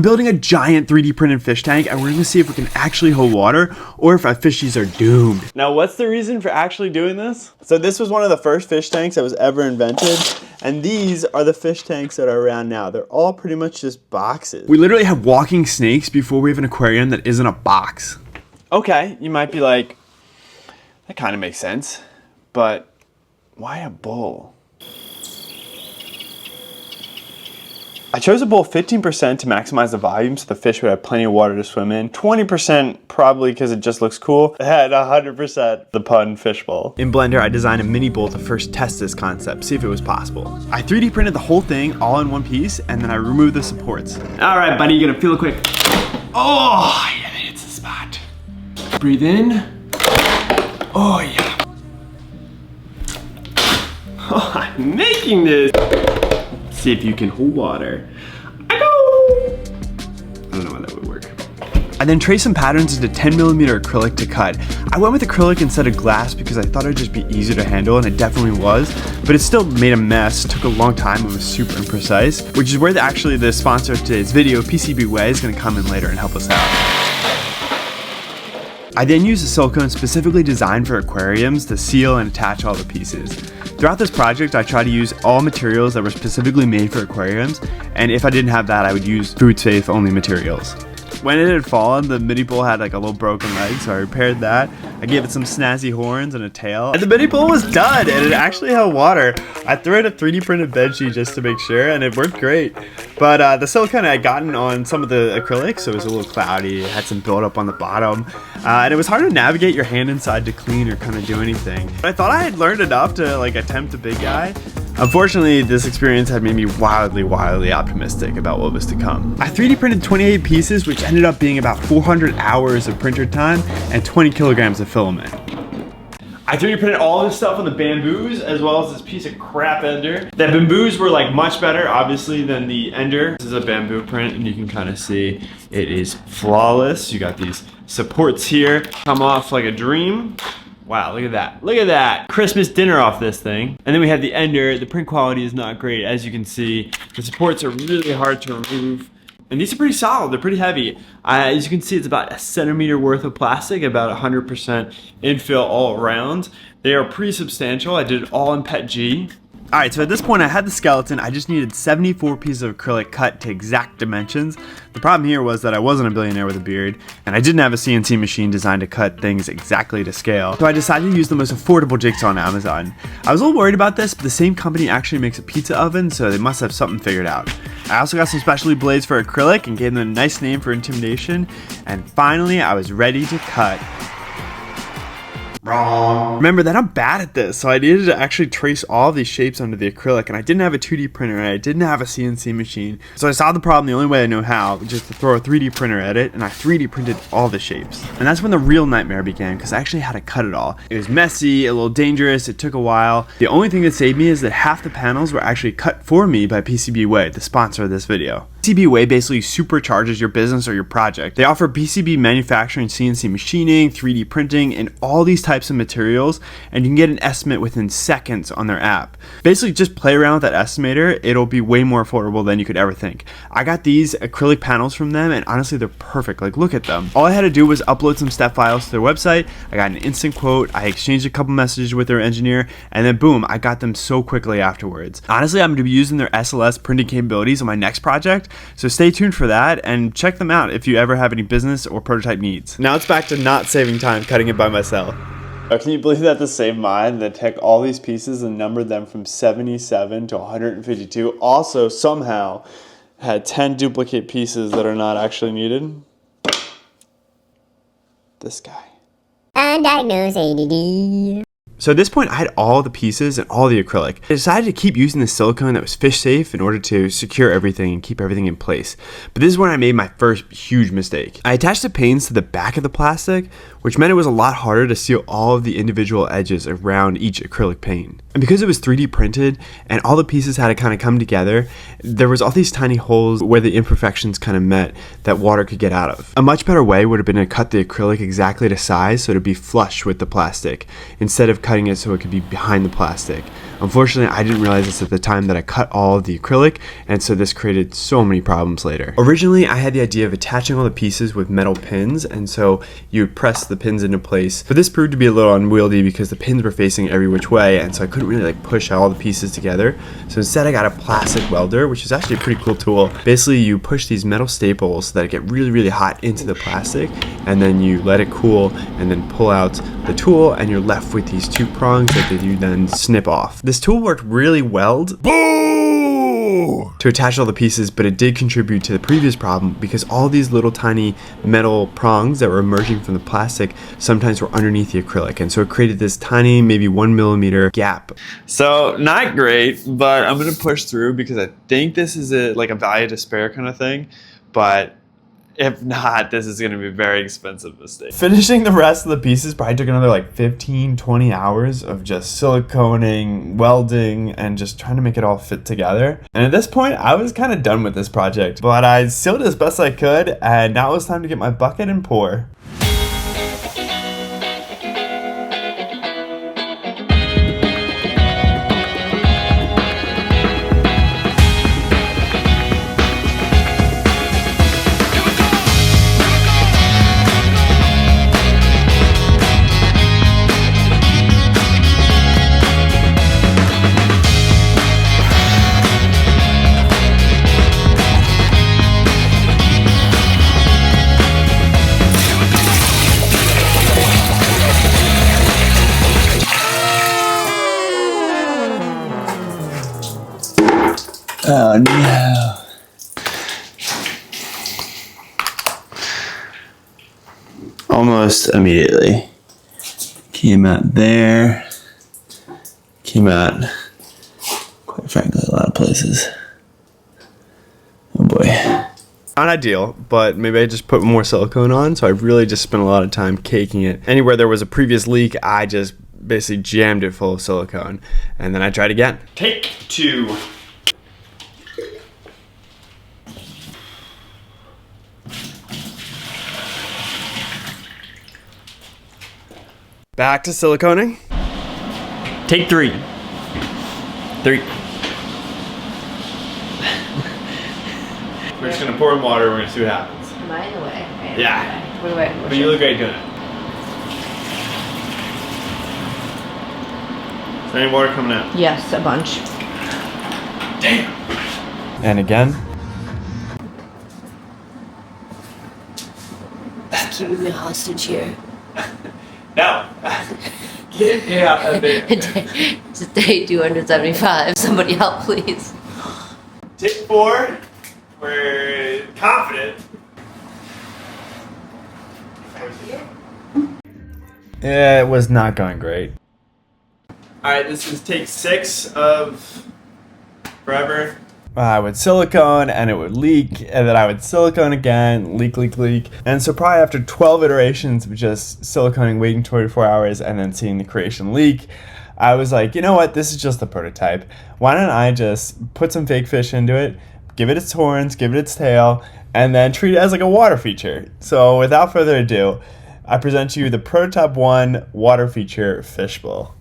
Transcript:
I'm building a giant 3D printed fish tank, and we're gonna see if we can actually hold water or if our fishies are doomed. Now, what's the reason for actually doing this? So this was one of the first fish tanks that was ever invented, and these are the fish tanks that are around now. They're all pretty much just boxes. We literally have walking snakes before we have an aquarium that isn't a box. Okay, you might be like, that kind of makes sense, but why a bowl? I chose a bowl 15% to maximize the volume so the fish would have plenty of water to swim in. 20% probably because it just looks cool. And 100% the pun fish bowl. In Blender, I designed a mini bowl to first test this concept, see if it was possible. I 3D printed the whole thing all in one piece, and then I removed the supports. All right, buddy, you're gonna feel it quick. Oh, yeah, it's the spot. Breathe in. Oh, yeah. Oh, I'm making this. See if you can hold water. I don't know how that would work. I then traced some patterns into 10mm acrylic to cut. I went with acrylic instead of glass because I thought it would just be easier to handle, and it definitely was, but it still made a mess. It took a long time and was super imprecise, which is where actually the sponsor of today's video, PCBWay, is gonna come in later and help us out. I then used a silicone specifically designed for aquariums to seal and attach all the pieces. Throughout this project, I tried to use all materials that were specifically made for aquariums, and if I didn't have that, I would use food-safe only materials. When it had fallen, the mini bowl had like a little broken leg, so I repaired that. I gave it some snazzy horns and a tail, and the mini bowl was done, and it actually held water. I threw in a 3D printed bed sheet just to make sure, and it worked great. But the silicone I had gotten on some of the acrylic, so it was a little cloudy. It had some buildup on the bottom, and it was hard to navigate your hand inside to clean or kind of do anything. But I thought I had learned enough to like attempt a big guy. Unfortunately, this experience had made me wildly optimistic about what was to come. I 3D printed 28 pieces, which ended up being about 400 hours of printer time and 20 kilograms of filament. I 3D printed all this stuff on the bamboos as well as this piece of crap ender. The bamboos were like much better, obviously, than the ender. This is a bamboo print, and you can kind of see it is flawless. You got these supports here, come off like a dream. Wow, look at that. Look at that. Christmas dinner off this thing. And then we have the ender. The print quality is not great. As you can see, the supports are really hard to remove. And these are pretty solid. They're pretty heavy. As you can see, it's about a centimeter worth of plastic, about 100% infill all around. They are pretty substantial. I did it all in PETG. All right, so at this point I had the skeleton. I just needed 74 pieces of acrylic cut to exact dimensions. The problem here was that I wasn't a billionaire with a beard, and I didn't have a CNC machine designed to cut things exactly to scale. So I decided to use the most affordable jigsaw on Amazon. I was a little worried about this, but the same company actually makes a pizza oven, so they must have something figured out. I also got some specialty blades for acrylic and gave them a nice name for intimidation. And finally, I was ready to cut. Wrong. Remember that I'm bad at this, so I needed to actually trace all of these shapes onto the acrylic, and I didn't have a 2D printer, and I didn't have a CNC machine. So I solved the problem the only way I know how, which is to throw a 3D printer at it, and I 3D printed all the shapes. And that's when the real nightmare began, because I actually had to cut it all. It was messy, a little dangerous, it took a while. The only thing that saved me is that half the panels were actually cut for me by PCBWay, the sponsor of this video. PCBWay basically supercharges your business or your project. They offer PCB manufacturing, CNC machining, 3D printing, and all these types of materials, and you can get an estimate within seconds on their app. Basically, just play around with that estimator. It'll be way more affordable than you could ever think. I got these acrylic panels from them, and honestly, they're perfect. Like, look at them. All I had to do was upload some step files to their website. I got an instant quote. I exchanged a couple messages with their engineer, and then boom, I got them so quickly afterwards. Honestly, I'm going to be using their SLS printing capabilities on my next project, so stay tuned for that and check them out if you ever have any business or prototype needs. Now it's back to not saving time cutting it by myself. Can you believe that the same mind that took all these pieces and numbered them from 77 to 152 also somehow had 10 duplicate pieces that are not actually needed? This guy. Undiagnosed ADD. So at this point, I had all the pieces and all the acrylic. I decided to keep using the silicone that was fish safe in order to secure everything and keep everything in place. But this is when I made my first huge mistake. I attached the panes to the back of the plastic, which meant it was a lot harder to seal all of the individual edges around each acrylic pane. And because it was 3D printed and all the pieces had to kind of come together, there was all these tiny holes where the imperfections kind of met that water could get out of. A much better way would have been to cut the acrylic exactly to size so to be flush with the plastic, instead of cutting it so it could be behind the plastic, Unfortunately, I didn't realize this at the time that I cut all of the acrylic, and so this created so many problems later. Originally, I had the idea of attaching all the pieces with metal pins, and so you would press the pins into place. But this proved to be a little unwieldy because the pins were facing every which way, and so I couldn't really like push all the pieces together. So instead I got a plastic welder, which is actually a pretty cool tool. Basically, you push these metal staples so that it get really hot into the plastic, and then you let it cool and then pull out the tool, and you're left with these two prongs that you then snip off. This tool worked really well to attach all the pieces, but it did contribute to the previous problem because all these little tiny metal prongs that were emerging from the plastic sometimes were underneath the acrylic, and so it created this tiny, maybe 1 millimeter gap. So not great, but I'm gonna push through because I think this is a value to spare kind of thing, but if not, this is going to be a very expensive mistake. Finishing the rest of the pieces probably took another like 15-20 hours of just siliconing, welding, and just trying to make it all fit together. And at this point, I was kind of done with this project, but I sealed it as best I could, and now it was time to get my bucket and pour. Oh no. Almost immediately. Came out there. Came out, quite frankly, a lot of places. Oh boy. Not ideal, but maybe I just put more silicone on, so I really just spent a lot of time caking it. Anywhere there was a previous leak, I just basically jammed it full of silicone, and then I tried again. Take 2. Back to siliconing. Take 3. 3. We're just gonna pour in water. We're gonna see what happens. Am I in the way? Right? Yeah. Wait. But you look great doing it. Is there any water coming out? Yes, a bunch. Damn. And again. Keeping me hostage here. No. Get me out of there. It's day 275. Somebody help, please. Take 4. We're confident. Yeah, it was not going great. Alright, this is take 6 of forever. I would silicone and it would leak, and then I would silicone again, leak. And so probably after 12 iterations of just siliconing, waiting 24 hours, and then seeing the creation leak, I was like, you know what, this is just a prototype. Why don't I just put some fake fish into it, give it its horns, give it its tail, and then treat it as like a water feature. So without further ado, I present to you the Prototype 1 water feature fishbowl.